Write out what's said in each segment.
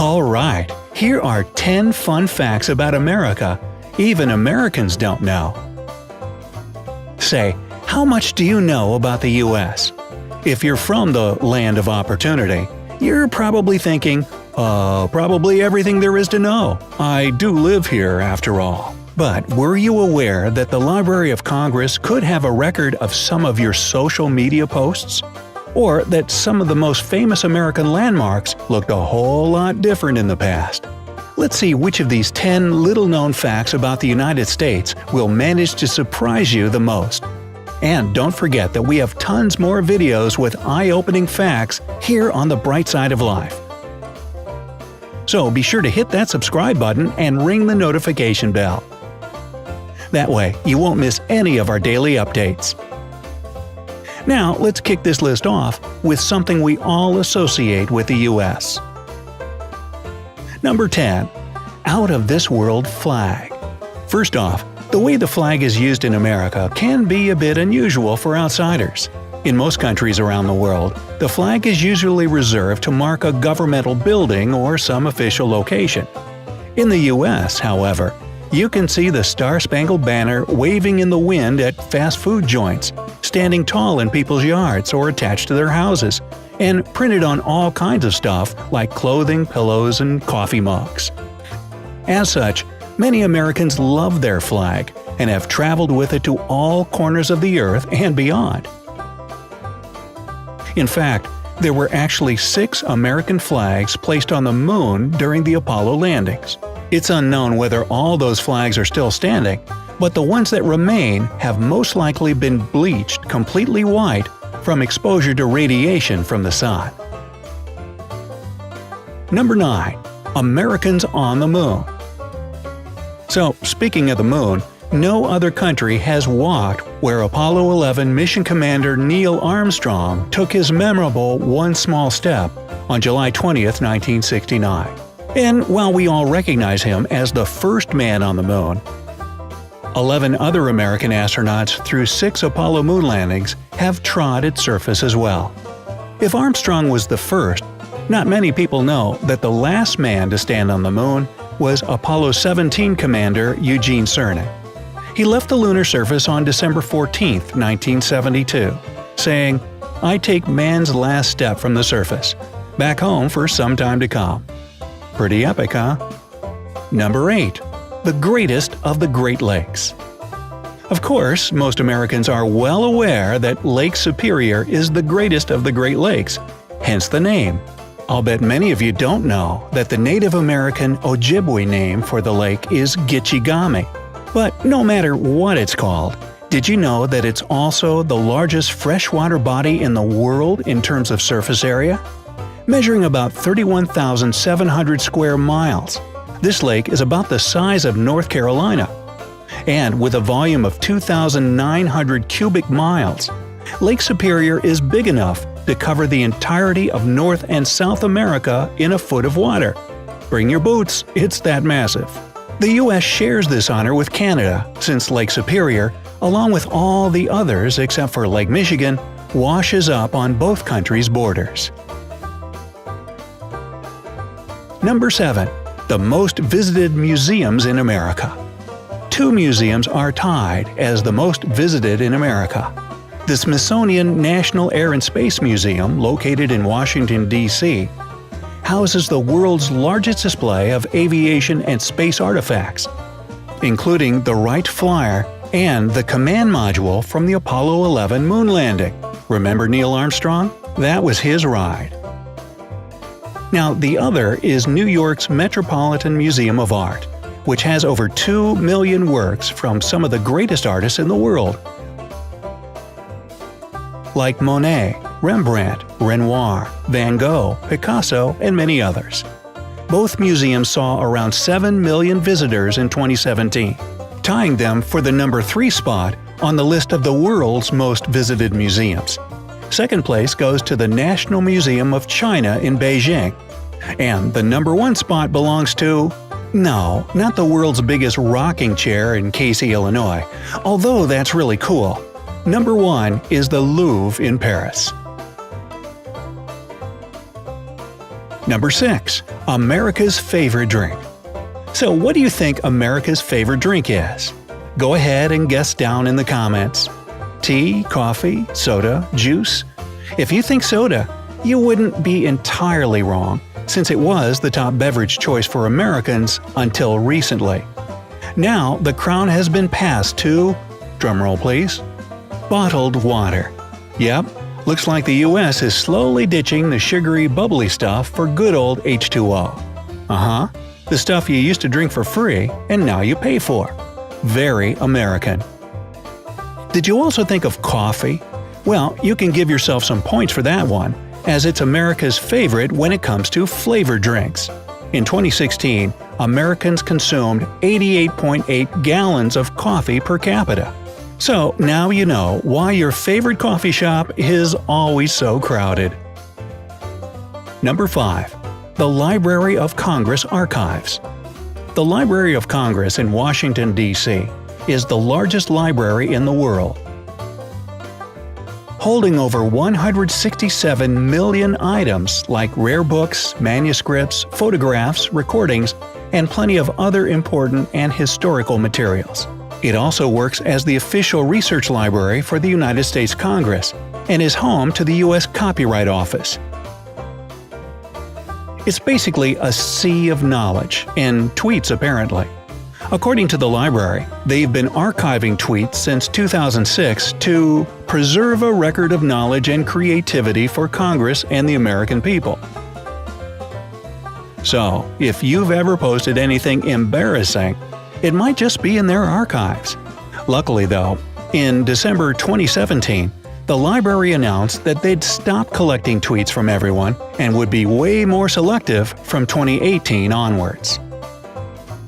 Alright, here are 10 fun facts about America even Americans don't know. Say, how much do you know about the US? If you're from the land of opportunity, you're probably thinking, probably everything there is to know. I do live here after all. But were you aware that the Library of Congress could have a record of some of your social media posts? Or that some of the most famous American landmarks looked a whole lot different in the past? Let's see which of these 10 little-known facts about the United States will manage to surprise you the most. And don't forget that we have tons more videos with eye-opening facts here on The Bright Side of Life. So be sure to hit that subscribe button and ring the notification bell. That way, you won't miss any of our daily updates. Now, let's kick this list off with something we all associate with the US. Number 10. Out-of-this-world flag. First off, the way the flag is used in America can be a bit unusual for outsiders. In most countries around the world, the flag is usually reserved to mark a governmental building or some official location. In the US, however, you can see the Star-Spangled Banner waving in the wind at fast food joints, standing tall in people's yards or attached to their houses, and printed on all kinds of stuff like clothing, pillows, and coffee mugs. As such, many Americans love their flag and have traveled with it to all corners of the earth and beyond. In fact, there were actually 6 American flags placed on the moon during the Apollo landings. It's unknown whether all those flags are still standing, but the ones that remain have most likely been bleached completely white from exposure to radiation from the sun. Number 9. Americans on the Moon. So, speaking of the moon, no other country has walked where Apollo 11 mission commander Neil Armstrong took his memorable one small step on July 20, 1969. And while we all recognize him as the first man on the moon, 11 other American astronauts through 6 Apollo moon landings have trod its surface as well. If Armstrong was the first, not many people know that the last man to stand on the moon was Apollo 17 commander Eugene Cernan. He left the lunar surface on December 14, 1972, saying, "I take man's last step from the surface, back home for some time to come." Pretty epic, huh? Number 8. The greatest of the Great Lakes. Of course, most Americans are well aware that Lake Superior is the greatest of the Great Lakes, hence the name. I'll bet many of you don't know that the Native American Ojibwe name for the lake is Gitchigami. But no matter what it's called, did you know that it's also the largest freshwater body in the world in terms of surface area? Measuring about 31,700 square miles, this lake is about the size of North Carolina. And with a volume of 2,900 cubic miles, Lake Superior is big enough to cover the entirety of North and South America in a foot of water. Bring your boots, it's that massive. The US shares this honor with Canada, since Lake Superior, along with all the others except for Lake Michigan, washes up on both countries' borders. Number 7. The most visited museums in America. 2 museums are tied as the most visited in America. The Smithsonian National Air and Space Museum, located in Washington, D.C., houses the world's largest display of aviation and space artifacts, including the Wright Flyer and the command module from the Apollo 11 moon landing. Remember Neil Armstrong? That was his ride. Now, the other is New York's Metropolitan Museum of Art, which has over 2 million works from some of the greatest artists in the world, like Monet, Rembrandt, Renoir, Van Gogh, Picasso, and many others. Both museums saw around 7 million visitors in 2017, tying them for the number 3 spot on the list of the world's most visited museums. Second place goes to the National Museum of China in Beijing. And the number 1 spot belongs to… no, not the world's biggest rocking chair in Casey, Illinois, although that's really cool. Number 1 is the Louvre in Paris. Number 6. America's favorite drink. So what do you think America's favorite drink is? Go ahead and guess down in the comments. Tea, coffee, soda, juice? If you think soda, you wouldn't be entirely wrong, since it was the top beverage choice for Americans until recently. Now, the crown has been passed to, drumroll please, bottled water. Yep, looks like the US is slowly ditching the sugary, bubbly stuff for good old H2O. The stuff you used to drink for free and now you pay for. Very American. Did you also think of coffee? Well, you can give yourself some points for that one, as it's America's favorite when it comes to flavored drinks. In 2016, Americans consumed 88.8 gallons of coffee per capita. So now you know why your favorite coffee shop is always so crowded. Number 5. The Library of Congress Archives. The Library of Congress in Washington, D.C. is the largest library in the world, holding over 167 million items like rare books, manuscripts, photographs, recordings, and plenty of other important and historical materials. It also works as the official research library for the United States Congress and is home to the U.S. Copyright Office. It's basically a sea of knowledge, and tweets apparently. According to the library, they've been archiving tweets since 2006 to preserve a record of knowledge and creativity for Congress and the American people. So, if you've ever posted anything embarrassing, it might just be in their archives. Luckily though, in December 2017, the library announced that they'd stop collecting tweets from everyone and would be way more selective from 2018 onwards.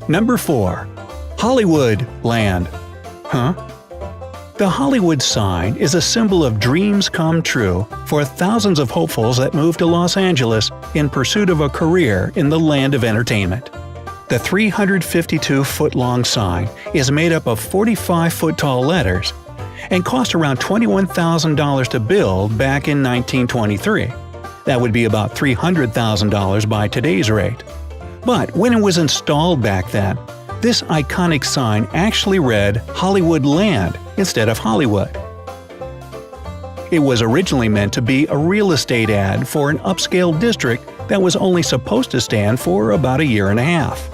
Number 4. Hollywood Land. The Hollywood sign is a symbol of dreams come true for thousands of hopefuls that move to Los Angeles in pursuit of a career in the land of entertainment. The 352-foot-long sign is made up of 45-foot-tall letters and cost around $21,000 to build back in 1923. That would be about $300,000 by today's rate. But when it was installed back then, this iconic sign actually read Hollywood Land instead of Hollywood. It was originally meant to be a real estate ad for an upscale district that was only supposed to stand for about a year and a half.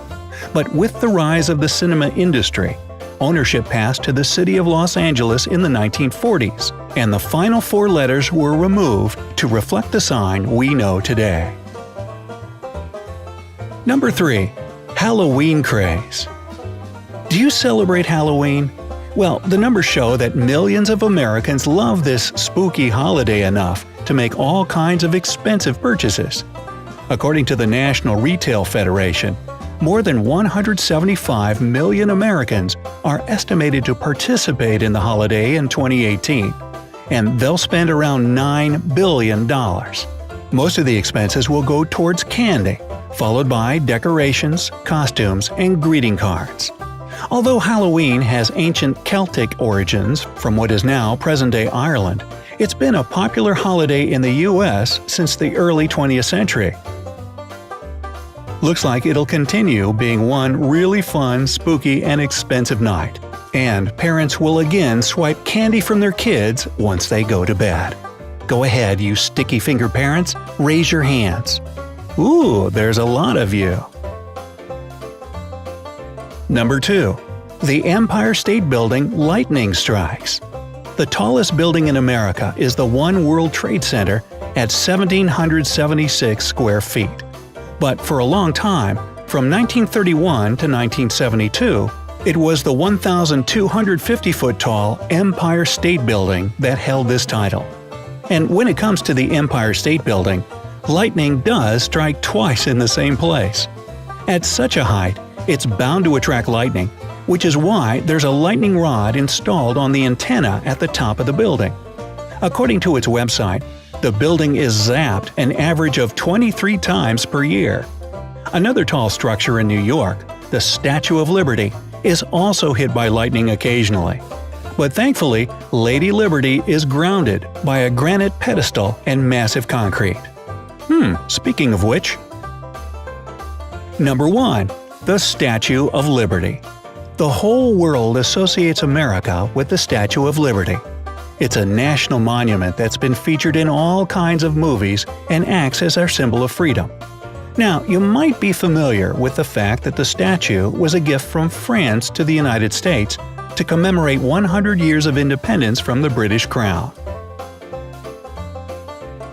But with the rise of the cinema industry, ownership passed to the city of Los Angeles in the 1940s, and the final 4 letters were removed to reflect the sign we know today. Number 3. Halloween craze. Do you celebrate Halloween? Well, the numbers show that millions of Americans love this spooky holiday enough to make all kinds of expensive purchases. According to the National Retail Federation, more than 175 million Americans are estimated to participate in the holiday in 2018, and they'll spend around $9 billion. Most of the expenses will go towards candy, followed by decorations, costumes, and greeting cards. Although Halloween has ancient Celtic origins from what is now present-day Ireland, it's been a popular holiday in the US since the early 20th century. Looks like it'll continue being one really fun, spooky, and expensive night. And parents will again swipe candy from their kids once they go to bed. Go ahead, you sticky-finger parents, raise your hands. Ooh, there's a lot of you. Number 2. The Empire State Building lightning strikes. The tallest building in America is the One World Trade Center at 1,776 square feet. But for a long time, from 1931 to 1972, it was the 1,250-foot-tall Empire State Building that held this title. And when it comes to the Empire State Building, lightning does strike twice in the same place. At such a height, it's bound to attract lightning, which is why there's a lightning rod installed on the antenna at the top of the building. According to its website, the building is zapped an average of 23 times per year. Another tall structure in New York, the Statue of Liberty, is also hit by lightning occasionally. But thankfully, Lady Liberty is grounded by a granite pedestal and massive concrete. Speaking of which, Number 1. The Statue of Liberty. The whole world associates America with the Statue of Liberty. It's a national monument that's been featured in all kinds of movies and acts as our symbol of freedom. Now, you might be familiar with the fact that the statue was a gift from France to the United States to commemorate 100 years of independence from the British Crown.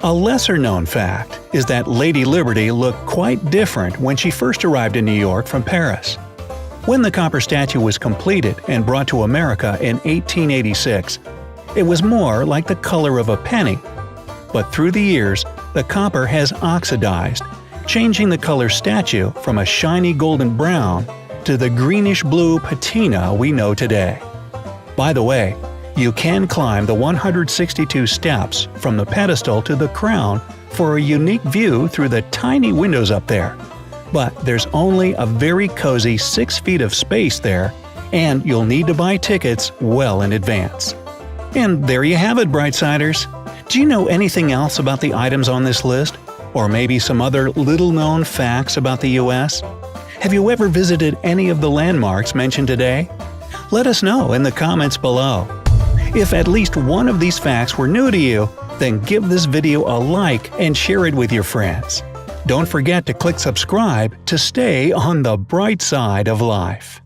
A lesser-known fact is that Lady Liberty looked quite different when she first arrived in New York from Paris. When the copper statue was completed and brought to America in 1886, it was more like the color of a penny. But through the years, the copper has oxidized, changing the color statue from a shiny golden brown to the greenish-blue patina we know today. By the way, you can climb the 162 steps from the pedestal to the crown for a unique view through the tiny windows up there. But there's only a very cozy 6 feet of space there, and you'll need to buy tickets well in advance. And there you have it, Brightsiders! Do you know anything else about the items on this list? Or maybe some other little-known facts about the U.S.? Have you ever visited any of the landmarks mentioned today? Let us know in the comments below. If at least one of these facts were new to you, then give this video a like and share it with your friends. Don't forget to click subscribe to stay on the bright side of life.